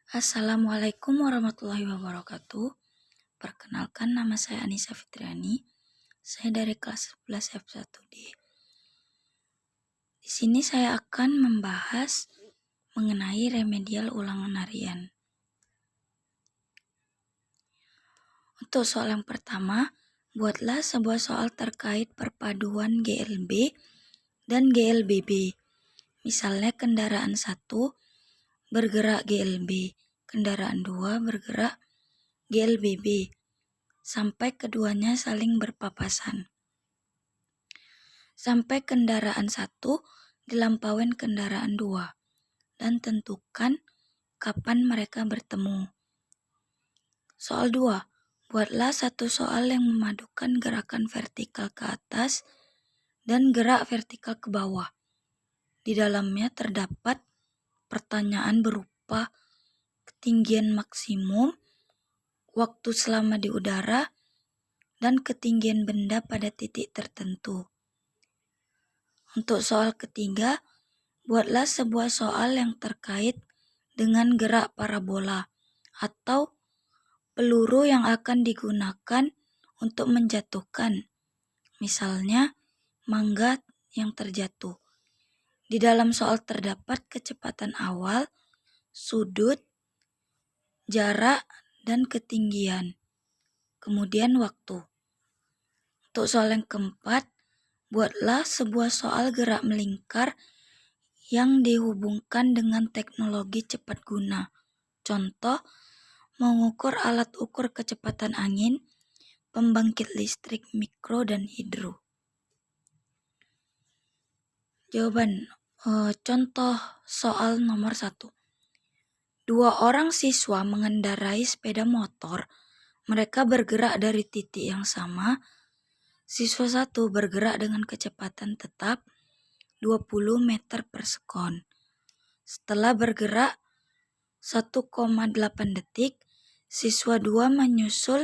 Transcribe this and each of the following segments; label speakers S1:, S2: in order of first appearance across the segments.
S1: Assalamualaikum warahmatullahi wabarakatuh. Perkenalkan, nama saya Anissa Fitriani. Saya dari kelas 11 F1D. Di sini saya akan membahas mengenai remedial ulangan harian. Untuk soal yang pertama, buatlah sebuah soal terkait perpaduan GLB dan GLBB. Misalnya kendaraan 1 bergerak GLB, kendaraan 2 bergerak GLBB, sampai keduanya saling berpapasan. Sampai kendaraan 1 dilampauin kendaraan 2 dan tentukan kapan mereka bertemu. Soal 2, buatlah satu soal yang memadukan gerakan vertikal ke atas dan gerak vertikal ke bawah. Di dalamnya terdapat pertanyaan berupa ketinggian maksimum, waktu selama di udara, dan ketinggian benda pada titik tertentu. Untuk soal ketiga, buatlah sebuah soal yang terkait dengan gerak parabola atau peluru yang akan digunakan untuk menjatuhkan, misalnya mangga yang terjatuh. Di dalam soal terdapat kecepatan awal, sudut, jarak, dan ketinggian, kemudian waktu. Untuk soal yang keempat, buatlah sebuah soal gerak melingkar yang dihubungkan dengan teknologi cepat guna. Contoh, mengukur alat ukur kecepatan angin, pembangkit listrik mikro dan hidro. Jawaban, contoh soal nomor 1. 2 orang siswa mengendarai sepeda motor. Mereka bergerak dari titik yang sama. Siswa 1 bergerak dengan kecepatan tetap 20 meter per sekon. Setelah bergerak 1,8 detik, siswa 2 menyusul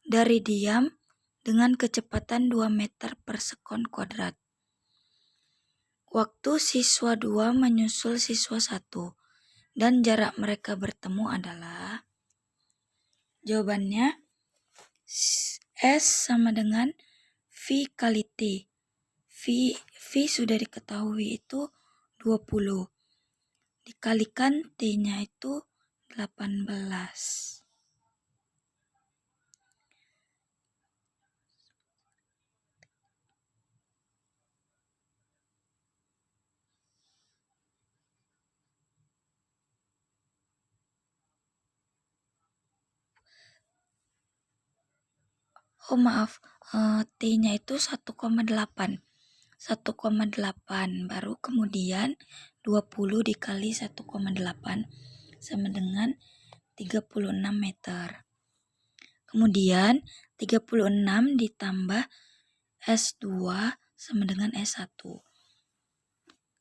S1: dari diam dengan kecepatan 2 meter per sekon kuadrat. Waktu siswa 2 menyusul siswa 1 dan jarak mereka bertemu adalah, jawabannya S sama dengan V kali T. V sudah diketahui itu 20. Dikalikan T-nya itu 18. Oh maaf, T-nya itu 1,8. 1,8 baru kemudian 20 dikali 1,8 sama dengan 36 meter. Kemudian 36 ditambah S2 sama dengan S1.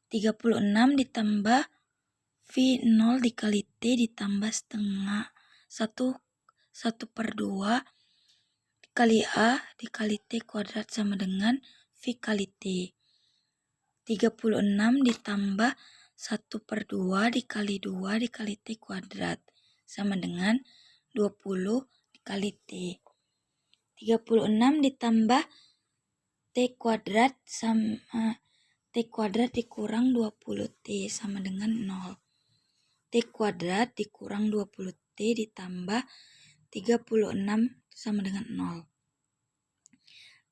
S1: 36 ditambah V0 dikali T ditambah setengah 1/2 dikali A dikali T kuadrat sama dengan V kali T. 36 ditambah 1/2 dikali 2 dikali T kuadrat sama dengan 20 dikali T. 36 ditambah T kuadrat sama T kuadrat dikurang 20T sama dengan 0. T kuadrat dikurang 20T ditambah 36 sama dengan 0.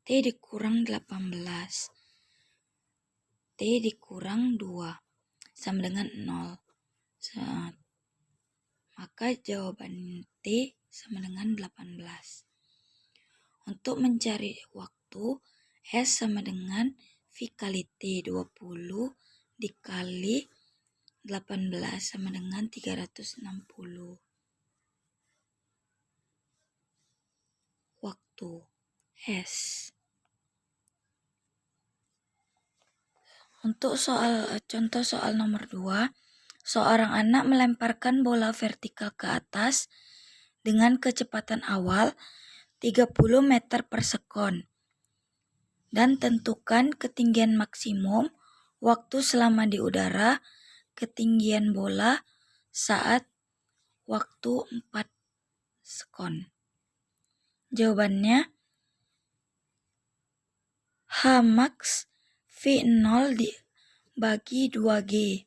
S1: T dikurang 18. T dikurang 2 sama dengan 0. Maka jawaban T sama dengan 18. Untuk mencari waktu, S sama dengan V kali T 20 dikali 18 sama dengan 360. Waktu S. Untuk contoh soal nomor 2, seorang anak melemparkan bola vertikal ke atas dengan kecepatan awal 30 meter per sekon. Dan tentukan ketinggian maksimum, waktu selama di udara, ketinggian bola saat waktu 4 sekon. Jawabannya H max V0 dibagi 2G.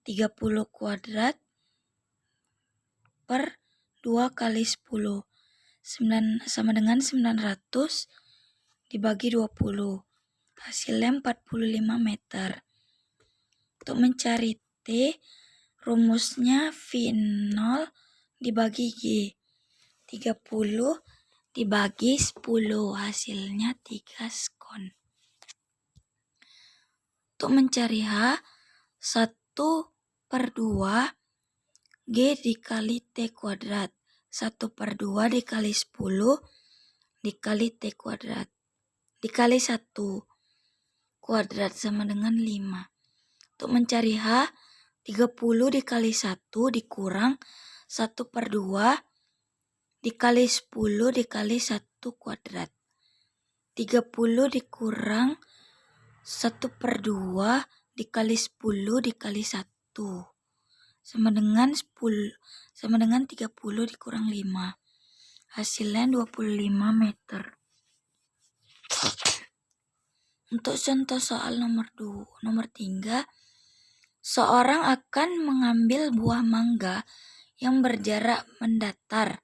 S1: 30 kuadrat per 2 kali 10. Sama dengan 900 dibagi 20. Hasilnya 45 meter. Untuk mencari T, rumusnya V0 dibagi G. 30 dibagi 10, hasilnya 3 sekon. Untuk mencari H, 1/2 G dikali T kuadrat. 1/2 dikali 10 dikali T kuadrat. Dikali 1 kuadrat sama dengan 5. Untuk mencari H, 30 dikali 1 dikurang 1/2 dikali 10 dikali 1 kuadrat. 30 dikurang 1/2 dikali 10 dikali 1 sama dengan 30 dikurang 5. Hasilnya 25 meter. Untuk contoh soal nomor 3, seorang akan mengambil buah mangga yang berjarak mendatar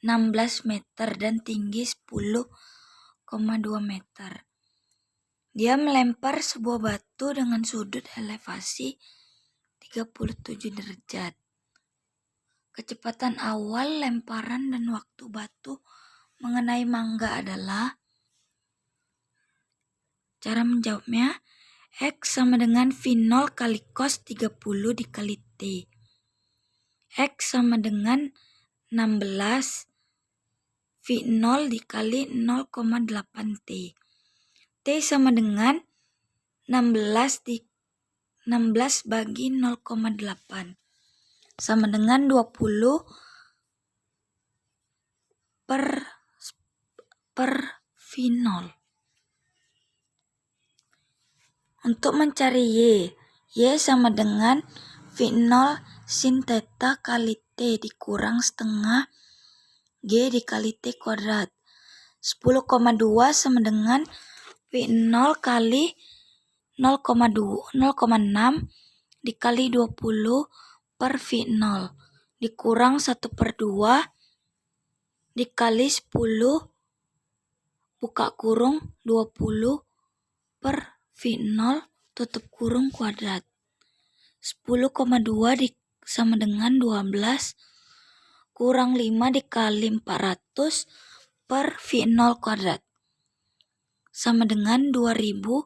S1: 16 meter dan tinggi 10,2 meter. Dia melempar sebuah batu dengan sudut elevasi 37 derajat. Kecepatan awal lemparan dan waktu batu mengenai mangga adalah, cara menjawabnya, X sama dengan V0 kali cos 30 dikali T. X sama dengan 16 V0 dikali 0,8 T. T sama dengan 16 bagi 0,8 sama dengan 20 per V0. Untuk mencari Y sama dengan V0 sin theta kali T dikurang setengah G dikali T kuadrat. 10,2 sama dengan V0 kali 0,6 dikali 20 per V0 dikurang 1/2 dikali 10 buka kurung 20 per V0 tutup kurung kuadrat. 10,2 sama dengan 12 kurang 5 dikali 400 per V0 kuadrat sama dengan 2000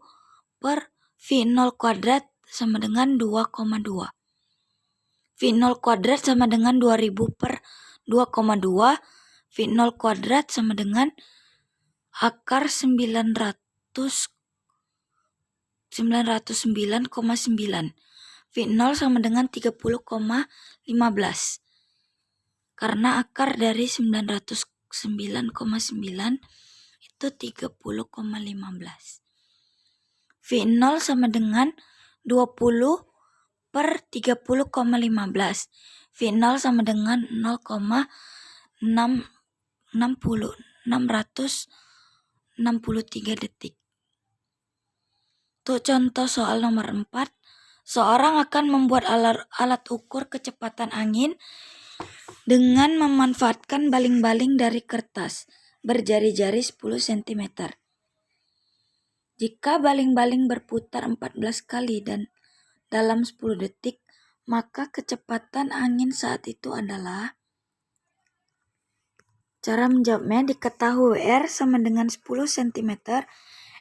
S1: per V0 kuadrat sama dengan 2,2. V0 kuadrat sama dengan 2000 per 2,2. V0 kuadrat sama dengan akar 909,9. V0 sama dengan 30,15. Karena akar dari 909,9 itu 30,15. V0 sama dengan 20 per 30,15. V0 sama dengan 0,663 detik. Untuk contoh soal nomor 4, seorang akan membuat alat ukur kecepatan angin dengan memanfaatkan baling-baling dari kertas berjari-jari 10 cm. Jika baling-baling berputar 14 kali dan dalam 10 detik, maka kecepatan angin saat itu adalah, cara menjawabnya diketahui R sama dengan 10 cm,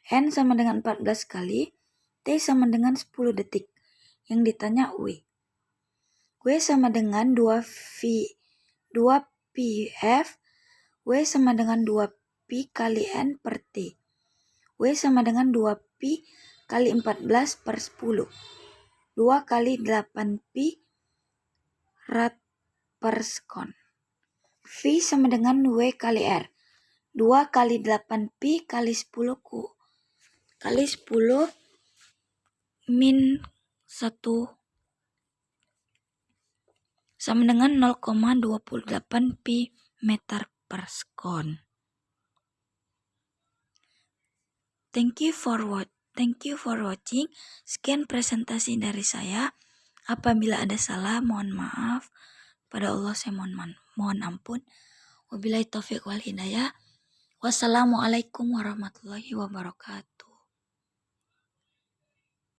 S1: N sama dengan 14 kali, T sama dengan 10 detik. Yang ditanya W. W sama dengan 2πf, W sama dengan 2pi kali N per T. W sama dengan 2pi kali 14 per 10. 2 kali 8pi rad per sekon. V sama dengan W kali R. 2 kali 8pi kali 10 kali 10 min 1 sama dengan 0,28 pi meter per sekon. Thank you for watching. Sekian presentasi dari saya. Apabila ada salah, mohon maaf. Pada Allah saya mohon ampun. Wabillahi taufiq wal hidayah. Wassalamualaikum warahmatullahi wabarakatuh.